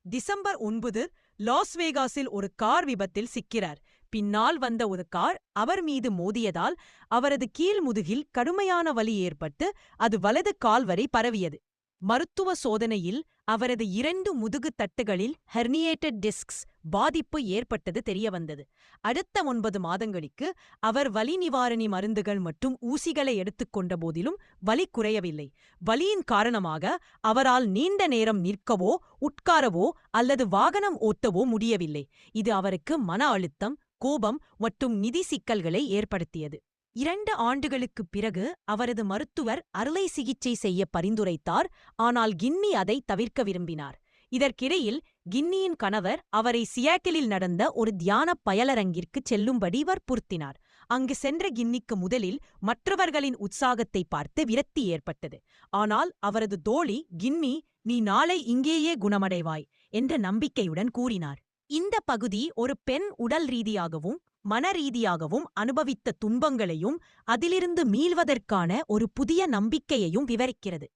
December 9 loss வேகாஸில் ஒரு car விபத்தில் சிக்கிறார். பின்னால் வந்த ஒரு கார் அவர் மீது மோதியதால் அவரது கீழ் முதுகில் கடுமையான வலி ஏற்பட்டு அது வலது கால் வரை பரவியது. மருத்துவ சோதனையில் அவரது 2 முதுகுத் தட்டுகளில் ஹெர்னியேட்டட் டிஸ்க்ஸ் பாதிப்பு ஏற்பட்டது தெரியவந்தது. அடுத்த 9 மாதங்களுக்கு அவர் வலி நிவாரணி மருந்துகள் மற்றும் ஊசிகளை எடுத்துக்கொண்ட போதிலும் வலி குறையவில்லை. வலியின் காரணமாக அவரால் நீண்ட நேரம் நிற்கவோ உட்காரவோ அல்லது வாகனம் ஓட்டவோ முடியவில்லை. இது அவருக்கு மன அழுத்தம், கோபம் மற்றும் நிதி சிக்கல்களை ஏற்படுத்தியது. 2 ஆண்டுகளுக்குப் பிறகு அவரது மருத்துவர் அறுவை சிகிச்சை செய்ய பரிந்துரைத்தார். ஆனால் கின்னி அதை தவிர்க்க விரும்பினார். இதற்கிடையில் கின்னியின் கணவர் அவரை சியாட்டிலில் நடந்த ஒரு தியான பயலரங்கிற்குச் செல்லும்படி வற்புறுத்தினார். அங்கு சென்ற கின்னிக்கு முதலில் மற்றவர்களின் உற்சாகத்தை பார்த்து விரக்தி ஏற்பட்டது. ஆனால் அவரது தோழி கின்னி, "நீ நாளை இங்கேயே குணமடைவாய்" என்ற நம்பிக்கையுடன் கூறினார். இந்த பகுதி ஒரு பெண் உடல் ரீதியாகவும் மனரீதியாகவும் அனுபவித்த துன்பங்களையும் அதிலிருந்து மீள்வதற்கான ஒரு புதிய நம்பிக்கையையும் விவரிக்கிறது.